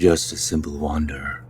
just a simple wanderer.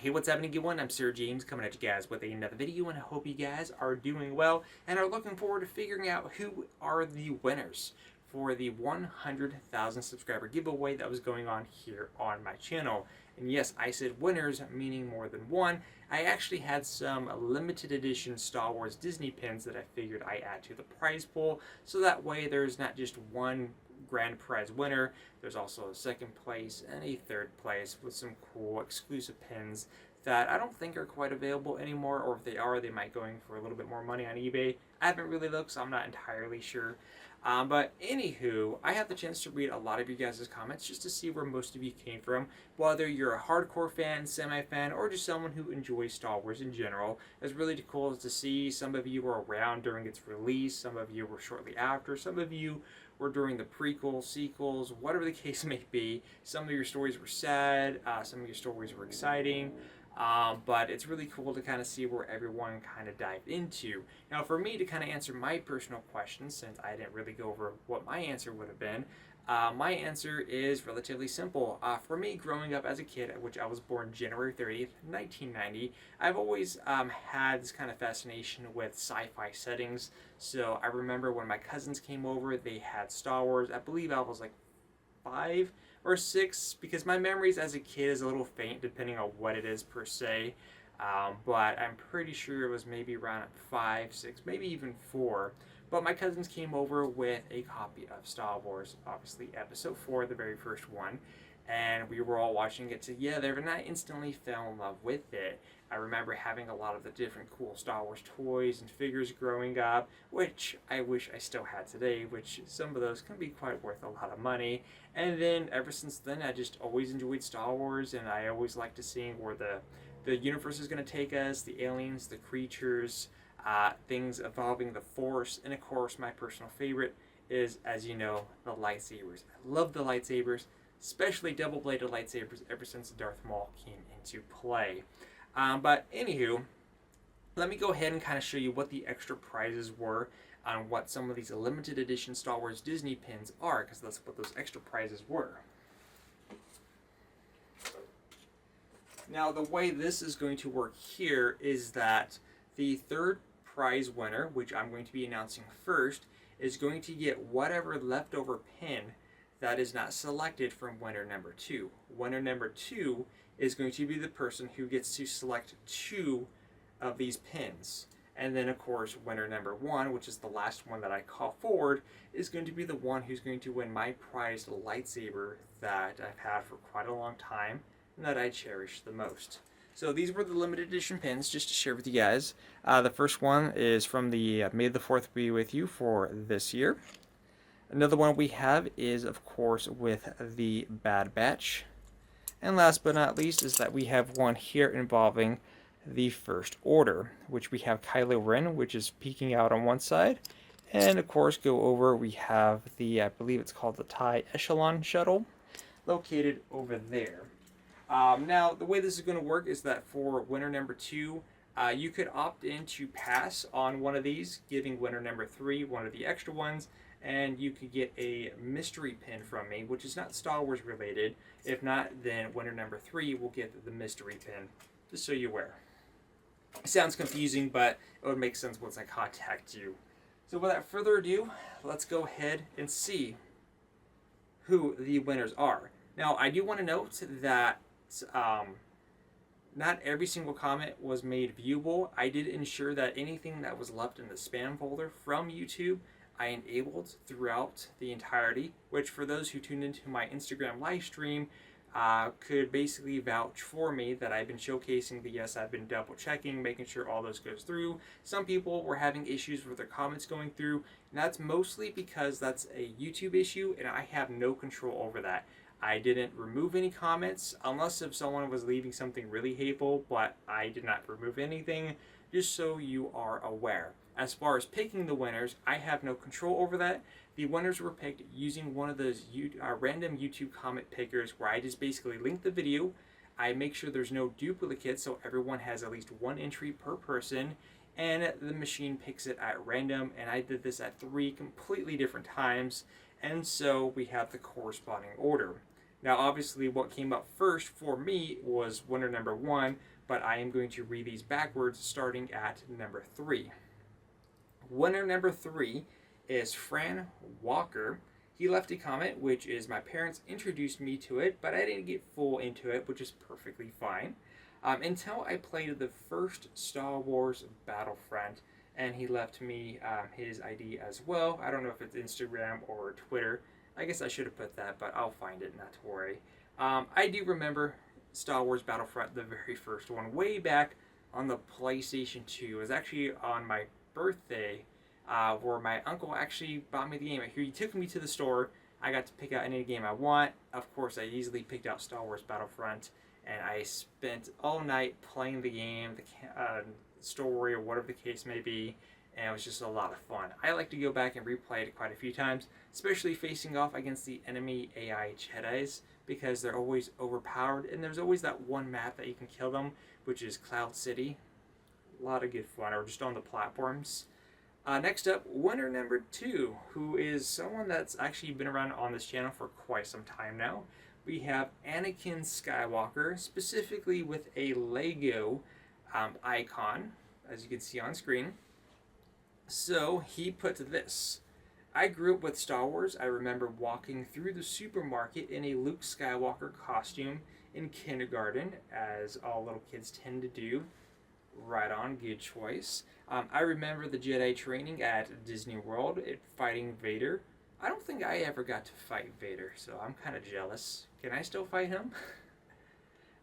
Hey, what's happening, everyone? I'm SirJames coming at you guys with another video, and I hope you guys are doing well and are looking forward to figuring out who are the winners for the 100,000 subscriber giveaway that was going on here on my channel. And yes, I said winners, meaning more than one. I actually had some limited edition Star Wars Disney pins that I figured I add to the prize pool, so that way there's not just one grand prize winner. There's also a second place and a third place with some cool exclusive pins that I don't think are quite available anymore, or if they are, they might going for a little bit more money on eBay. I haven't really looked, so I'm not entirely sure. But anywho, I had the chance to read a lot of you guys' comments just to see where most of you came from. Whether you're a hardcore fan, semi-fan, or just someone who enjoys Star Wars in general. It's really cool to see some of you were around during its release, some of you were shortly after, some of you were during the prequels, sequels, whatever the case may be. Some of your stories were sad, some of your stories were exciting. But it's really cool to kind of see where everyone kind of dived into. Now, for me to kind of answer my personal questions, since I didn't really go over what my answer would have been, my answer is relatively simple. For me, growing up as a kid, which I was born January 30th, 1990, I've always had this kind of fascination with sci-fi settings. So I remember when my cousins came over, they had Star Wars. I believe I was like 5 or 6, because my memories as a kid is a little faint depending on what it is per se, but I'm pretty sure it was maybe around 5, 6, maybe even 4. But my cousins came over with a copy of Star Wars, obviously episode 4, the very first one, and we were all watching it together, and I instantly fell in love with it. I remember having a lot of the different cool Star Wars toys and figures growing up, which I wish I still had today, which some of those can be quite worth a lot of money. And then ever since then, I just always enjoyed Star Wars, and I always liked to see where the universe is going to take us, the aliens, the creatures, things involving the Force, and of course my personal favorite is, as you know, the lightsabers. I love the lightsabers, especially double-bladed lightsabers ever since Darth Maul came into play. But anywho, let me go ahead and kind of show you what the extra prizes were on what some of these limited edition Star Wars Disney pins are, because that's what those extra prizes were. Now, the way this is going to work here is that the third prize winner, which I'm going to be announcing first, is going to get whatever leftover pin that is not selected from winner number 2. Winner number 2 is going to be the person who gets to select 2 of these pins. And then, of course, winner number 1, which is the last one that I call forward, is going to be the one who's going to win my prized lightsaber that I've had for quite a long time and that I cherish the most. So these were the limited edition pins, just to share with you guys. The first one is from the May the 4th be with you for this year. Another one we have is, of course, with the Bad Batch. And last but not least is that we have one here involving the First Order, which we have Kylo Ren, which is peeking out on one side. And of course, go over, we have the, I believe it's called the TIE Echelon shuttle, located over there. Now, the way this is going to work is that for winner number 2, you could opt in to pass on one of these, giving winner number 3 one of the extra ones, and you could get a mystery pin from me, which is not Star Wars related. If not, then winner number 3 will get the mystery pin, just so you're aware. It sounds confusing, but it would make sense once I contact you. So without further ado, let's go ahead and see who the winners are. Now, I do want to note that not every single comment was made viewable. I did ensure that anything that was left in the spam folder from YouTube, I enabled throughout the entirety, which for those who tuned into my Instagram live stream could basically vouch for me that I've been showcasing that yes, I've been double checking, making sure all those goes through. Some people were having issues with their comments going through, and that's mostly because that's a YouTube issue and I have no control over that. I didn't remove any comments, unless if someone was leaving something really hateful, but I did not remove anything, just so you are aware. As far as picking the winners, I have no control over that. The winners were picked using one of those random YouTube comment pickers where I just basically link the video, I make sure there's no duplicates so everyone has at least one entry per person, and the machine picks it at random, and I did this at 3 completely different times, and so we have the corresponding order. Now obviously what came up first for me was winner number 1, but I am going to read these backwards starting at number 3. Winner number 3 is Fran Walker. He left a comment, which is my parents introduced me to it, but I didn't get full into it, which is perfectly fine. Until I played the first Star Wars Battlefront, and he left me his ID as well. I don't know if it's Instagram or Twitter. I guess I should have put that, but I'll find it, not to worry. I do remember Star Wars Battlefront, the very first one, way back on the PlayStation 2. It was actually on my birthday, where my uncle actually bought me the game. He took me to the store. I got to pick out any game I want. Of course, I easily picked out Star Wars Battlefront, and I spent all night playing the game, the story, or whatever the case may be, and it was just a lot of fun. I like to go back and replay it quite a few times, especially facing off against the enemy AI Jedis, because they're always overpowered, and there's always that one map that you can kill them, which is Cloud City. A lot of good fun, or just on the platforms. Next up, winner number 2, who is someone that's actually been around on this channel for quite some time now. We have Anakin Skywalker, specifically with a Lego icon, as you can see on screen. So he put this: I grew up with Star Wars. I remember walking through the supermarket in a Luke Skywalker costume in kindergarten, as all little kids tend to do. Right on, good choice. I remember the Jedi training at Disney World, fighting Vader. I don't think I ever got to fight Vader, so I'm kind of jealous. Can I still fight him?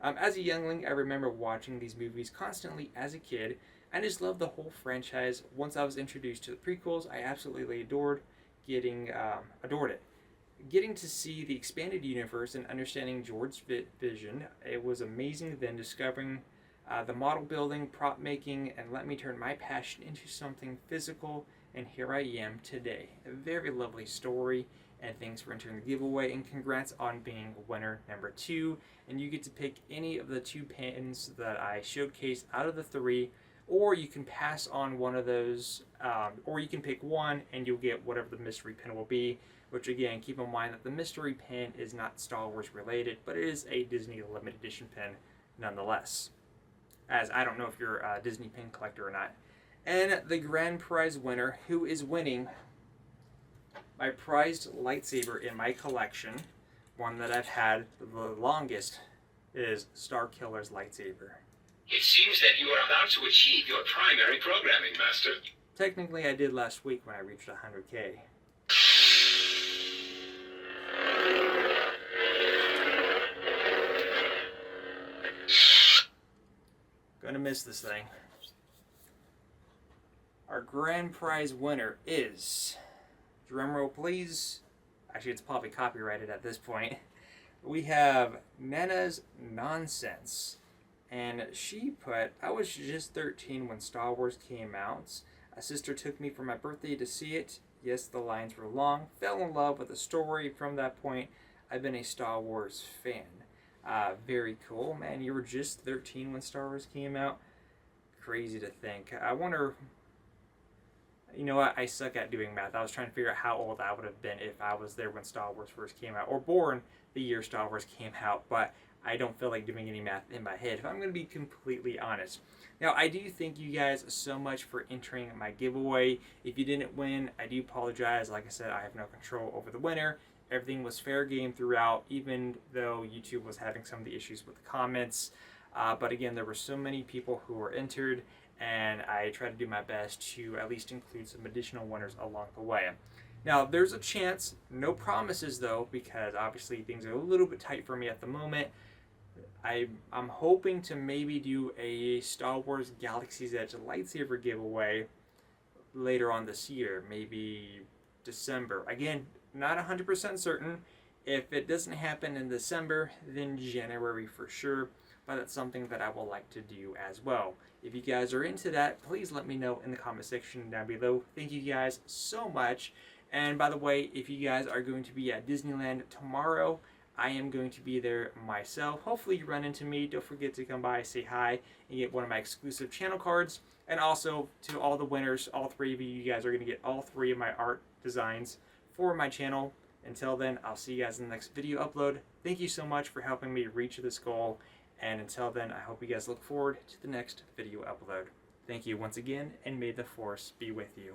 As a youngling, I remember watching these movies constantly as a kid. I just loved the whole franchise. Once I was introduced to the prequels, I absolutely adored it. Getting to see the expanded universe and understanding George's vision, it was amazing. Then discovering the model building, prop making, and let me turn my passion into something physical, and here I am today. A very lovely story, and thanks for entering the giveaway, and congrats on being winner number 2. And you get to pick any of the 2 pins that I showcased out of the 3, or you can pass on one of those, or you can pick one and you'll get whatever the mystery pin will be, which again, keep in mind that the mystery pin is not Star Wars related, but it is a Disney limited edition pin nonetheless, as I don't know if you're a Disney pin collector or not. And the grand prize winner, who is winning my prized lightsaber in my collection, one that I've had the longest, is Starkiller's lightsaber. It seems that you are about to achieve your primary programming, Master. Technically, I did last week when I reached 100K. Gonna miss this thing. Our grand prize winner is, drumroll please, actually it's probably copyrighted at this point, we have Nana's Nonsense. And she put, I was just 13 when Star Wars came out. A sister took me for my birthday to see it. Yes, the lines were long. Fell in love with the story. From that point, I've been a Star Wars fan. Very cool. Man, you were just 13 when Star Wars came out. Crazy to think. I wonder, you know what, I suck at doing math. I was trying to figure out how old I would have been if I was there when Star Wars first came out, or born the year Star Wars came out, but I don't feel like doing any math in my head, if I'm going to be completely honest. Now, I do thank you guys so much for entering my giveaway. If you didn't win, I do apologize. Like I said, I have no control over the winner. Everything was fair game throughout, even though YouTube was having some of the issues with the comments. But again, there were so many people who were entered, and I tried to do my best to at least include some additional winners along the way. Now, there's a chance, no promises though, because obviously things are a little bit tight for me at the moment. I'm hoping to maybe do a Star Wars Galaxy's Edge lightsaber giveaway later on this year, maybe December. Again, not 100% certain. If it doesn't happen in December, then January for sure, but that's something that I would like to do as well. If you guys are into that, please let me know in the comment section down below. Thank you guys so much. And by the way, if you guys are going to be at Disneyland tomorrow, I am going to be there myself. Hopefully you run into me. Don't forget to come by, say hi, and get one of my exclusive channel cards. And also to all the winners, all three of you, you guys are going to get all three of my art designs for my channel. Until then, I'll see you guys in the next video upload. Thank you so much for helping me reach this goal. And until then, I hope you guys look forward to the next video upload. Thank you once again, and may the Force be with you.